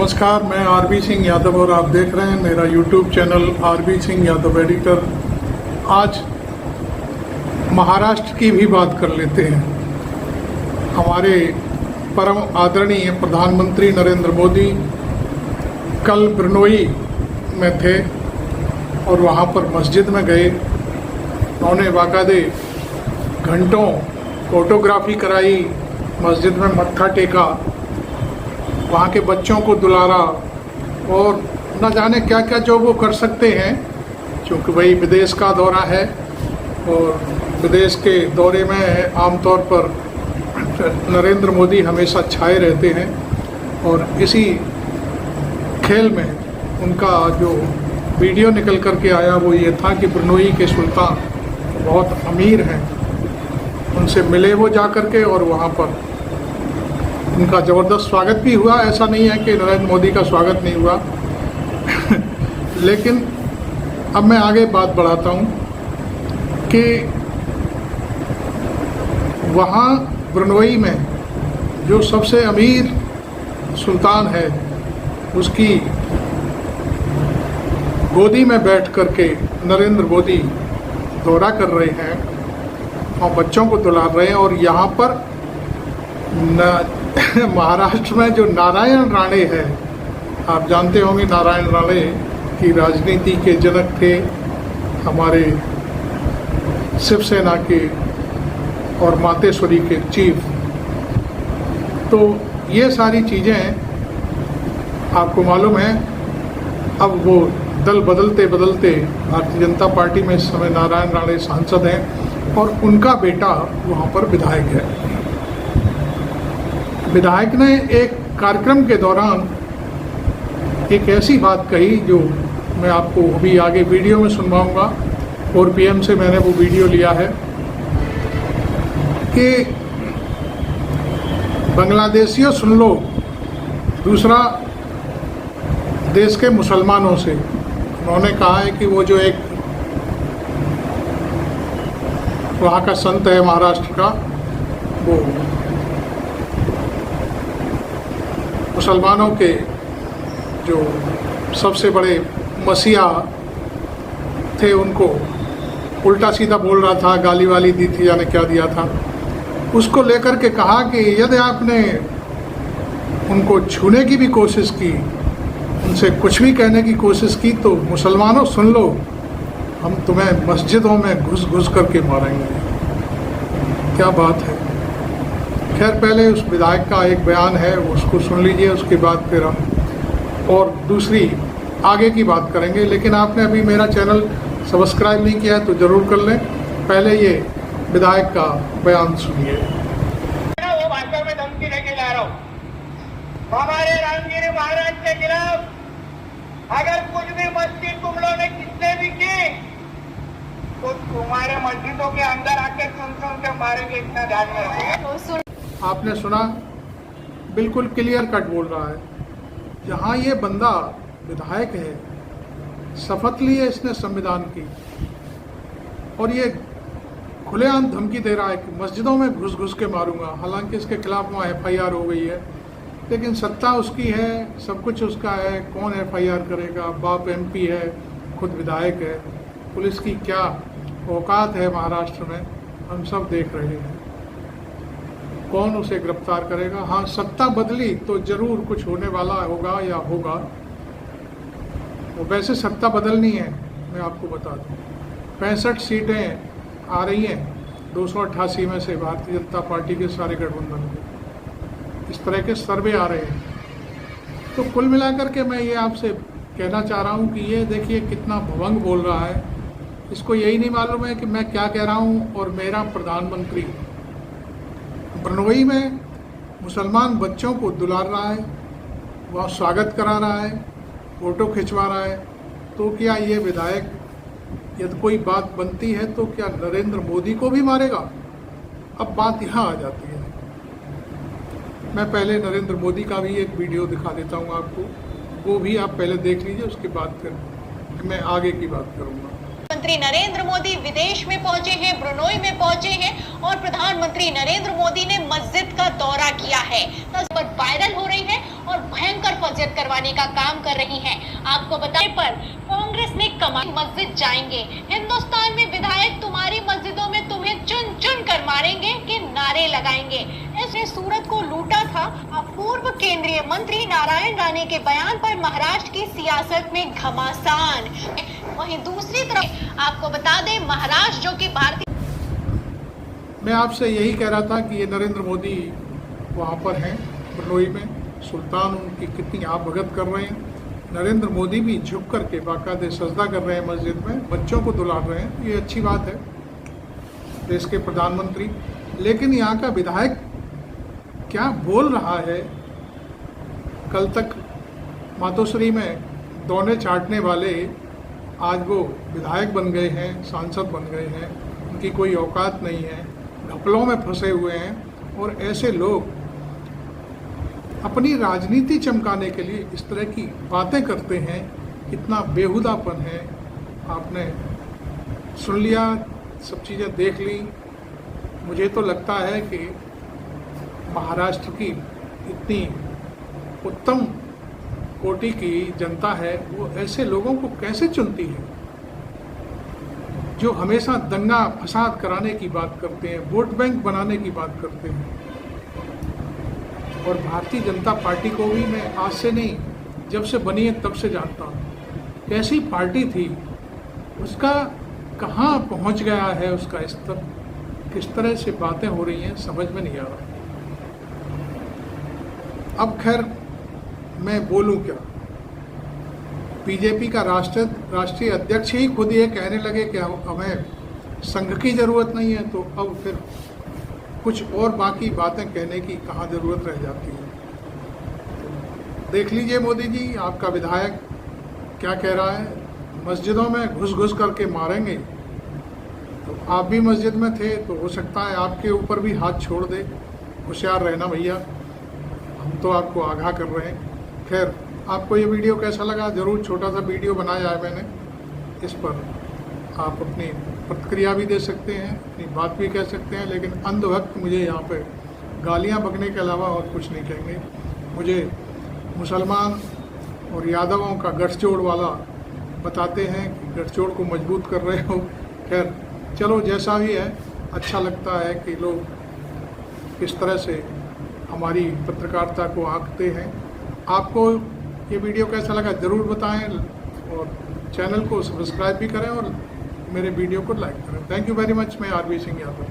नमस्कार, मैं आरबी सिंह यादव और आप देख रहे हैं मेरा YouTube channel RB Singh Yadav editor. आज महाराष्ट्र की भी बात कर लेते हैं। हमारे परम आदरणीय प्रधानमंत्री नरेंद्र मोदी कल ब्रनोई में थे और वहाँ पर मस्जिद में गए। उन्होंने बाकायदे घंटों फोटोग्राफी कराई, मस्जिद में मत्था टेका, वहाँ के बच्चों को दुलारा और न जाने क्या क्या जो वो कर सकते हैं, क्योंकि वही विदेश का दौरा है और विदेश के दौरे में आमतौर पर नरेंद्र मोदी हमेशा छाए रहते हैं। और इसी खेल में उनका जो वीडियो निकल कर के आया वो ये था कि ब्रनोई के सुल्तान बहुत अमीर हैं, उनसे मिले वो जा कर के और वहाँ पर उनका ज़बरदस्त स्वागत भी हुआ। ऐसा नहीं है कि नरेंद्र मोदी का स्वागत नहीं हुआ लेकिन अब मैं आगे बात बढ़ाता हूँ कि वहाँ ब्रनोई में जो सबसे अमीर सुल्तान है उसकी गोदी में बैठ कर के नरेंद्र मोदी दौरा कर रहे हैं और बच्चों को दुलार रहे हैं। और यहाँ पर महाराष्ट्र में जो नारायण राणे है, आप जानते होंगे नारायण राणे की राजनीति के जनक थे, हमारे शिवसेना के और मातेश्वरी के चीफ। तो ये सारी चीज़ें आपको मालूम है। अब वो दल बदलते बदलते भारतीय जनता पार्टी में इस समय नारायण राणे सांसद हैं और उनका बेटा वहाँ पर विधायक है। विधायक ने एक कार्यक्रम के दौरान एक ऐसी बात कही जो मैं आपको अभी आगे वीडियो में सुनवाऊंगा, और पीएम से मैंने वो वीडियो लिया है कि बांग्लादेशियों सुन लो, दूसरा देश के मुसलमानों से। उन्होंने कहा है कि वो जो एक वहाँ का संत है महाराष्ट्र का, वो मुसलमानों के जो सबसे बड़े मसीहा थे उनको उल्टा सीधा बोल रहा था, गाली वाली दी थी, जाने क्या दिया था। उसको लेकर के कहा कि यदि आपने उनको छूने की भी कोशिश की, उनसे कुछ भी कहने की कोशिश की, तो मुसलमानों सुन लो, हम तुम्हें मस्जिदों में घुस घुस करके मारेंगे। क्या बात है। खैर, पहले उस विधायक का एक बयान है, उसको सुन लीजिए, उसके बाद फिर हम और दूसरी आगे की बात करेंगे। लेकिन आपने अभी मेरा चैनल सब्सक्राइब नहीं किया है तो ज़रूर कर लें। पहले ये विधायक का बयान सुनिए। वो भाषा में धमकी लेके जा रहा हूँ हमारे रामगिरी महाराज के खिलाफ। अगर कुछ भी मस्जिद तुम लोगों ने किसने भी की तो तुम्हारे मस्जिदों के अंदर आके सुन के मारेंगे, इतना ध्यान में रखो। आपने सुना, बिल्कुल क्लियर कट बोल रहा है। जहाँ ये बंदा विधायक है, शपथ ली है इसने संविधान की, और ये खुलेआम धमकी दे रहा है कि मस्जिदों में घुस घुस के मारूंगा। हालांकि इसके खिलाफ वहाँ FIR हो गई है, लेकिन सत्ता उसकी है, सब कुछ उसका है, कौन FIR करेगा। बाप MP है, खुद विधायक है, पुलिस की क्या औकात है महाराष्ट्र में, हम सब देख रहे हैं। कौन उसे गिरफ्तार करेगा। हाँ, सत्ता बदली तो जरूर कुछ होने वाला होगा या होगा। वो वैसे सत्ता बदलनी है, मैं आपको बता दूं। 65 सीटें आ रही हैं 288 में से भारतीय जनता पार्टी के सारे गठबंधन को। इस तरह के सर्वे आ रहे हैं। तो कुल मिलाकर के मैं ये आपसे कहना चाह रहा हूँ कि ये देखिए कितना भवंग बोल रहा है। इसको यही नहीं मालूम है कि मैं क्या कह रहा हूँ। और मेरा प्रधानमंत्री ब्रनोई में मुसलमान बच्चों को दुलार रहा है, वह स्वागत करा रहा है, फ़ोटो खिंचवा रहा है। तो क्या ये विधायक, यदि कोई बात बनती है तो क्या नरेंद्र मोदी को भी मारेगा? अब बात यहाँ आ जाती है। मैं पहले नरेंद्र मोदी का भी एक वीडियो दिखा देता हूँ आपको, वो भी आप पहले देख लीजिए, उसके बाद फिर मैं आगे की बात करूँगा। प्रधानमंत्री नरेंद्र मोदी विदेश में पहुंचे हैं, ब्रुनोई में पहुंचे हैं और प्रधानमंत्री नरेंद्र मोदी ने मस्जिद का दौरा किया है। तस्वीर वायरल हो रही है और भयंकर फजीहत करवाने का काम कर रही है। आपको बताने पर कांग्रेस ने कहा मस्जिद जाएंगे, हिंदुस्तान में विधायक तुम्हारी मस्जिदों में तुम्हें चुन चुन कर मारेंगे के नारे लगाएंगे। इसने सूरत को लूटा था। अब पूर्व केंद्रीय मंत्री नारायण राणे के बयान पर महाराष्ट्र की सियासत में घमासान। वहीं दूसरी तरफ आपको बता दें, महाराष्ट्र जो कि भारतीय, मैं आपसे यही कह रहा था कि ये नरेंद्र मोदी वहाँ पर हैं ब्रुनोई में, सुल्तान उनकी कितनी आप भगत कर रहे हैं। नरेंद्र मोदी भी झुक करके बाकायदे सजदा कर रहे हैं मस्जिद में, बच्चों को दुलार रहे हैं, ये अच्छी बात है देश के प्रधानमंत्री। लेकिन यहाँ का विधायक क्या बोल रहा है? कल तक मातोश्री में दौने चाटने वाले आज वो विधायक बन गए हैं, सांसद बन गए हैं, उनकी कोई औकात नहीं है, घपलों में फंसे हुए हैं। और ऐसे लोग अपनी राजनीति चमकाने के लिए इस तरह की बातें करते हैं, इतना बेहुदापन है। आपने सुन लिया, सब चीज़ें देख ली। मुझे तो लगता है कि महाराष्ट्र की इतनी उत्तम कोटि की जनता है, वो ऐसे लोगों को कैसे चुनती है जो हमेशा दंगा फसाद कराने की बात करते हैं, वोट बैंक बनाने की बात करते हैं। और भारतीय जनता पार्टी को भी मैं आज से नहीं, जब से बनी है तब से जानता हूँ। कैसी पार्टी थी, उसका कहाँ पहुँच गया है उसका स्तर, किस तरह से बातें हो रही हैं समझ में नहीं आ रहा। अब खैर मैं बोलूं क्या? बीजेपी का राष्ट्रीय अध्यक्ष ही खुद ये कहने लगे कि हमें संघ की ज़रूरत नहीं है, तो अब फिर कुछ और बाकी बातें कहने की कहाँ ज़रूरत रह जाती है। देख लीजिए मोदी जी, आपका विधायक क्या कह रहा है, मस्जिदों में घुस घुस करके मारेंगे। तो आप भी मस्जिद में थे तो हो सकता है आपके ऊपर भी हाथ छोड़ दे। होशियार रहना भैया, हम तो आपको आगाह कर रहे हैं। खैर, आपको ये वीडियो कैसा लगा? ज़रूर छोटा सा वीडियो बनाया है मैंने, इस पर आप अपनी प्रतिक्रिया भी दे सकते हैं, अपनी बात भी कह सकते हैं। लेकिन अंधभक्त मुझे यहाँ पे गालियाँ बकने के अलावा और कुछ नहीं कहेंगे। मुझे मुसलमान और यादवों का गठजोड़ वाला बताते हैं कि गठजोड़ को मजबूत कर रहे हो। खैर चलो, जैसा भी है, अच्छा लगता है कि लोग किस तरह से हमारी पत्रकारिता को आंकते हैं। आपको ये वीडियो कैसा लगा ज़रूर बताएं और चैनल को सब्सक्राइब भी करें और मेरे वीडियो को लाइक करें। Thank you very much. मैं आरबी सिंह यादव।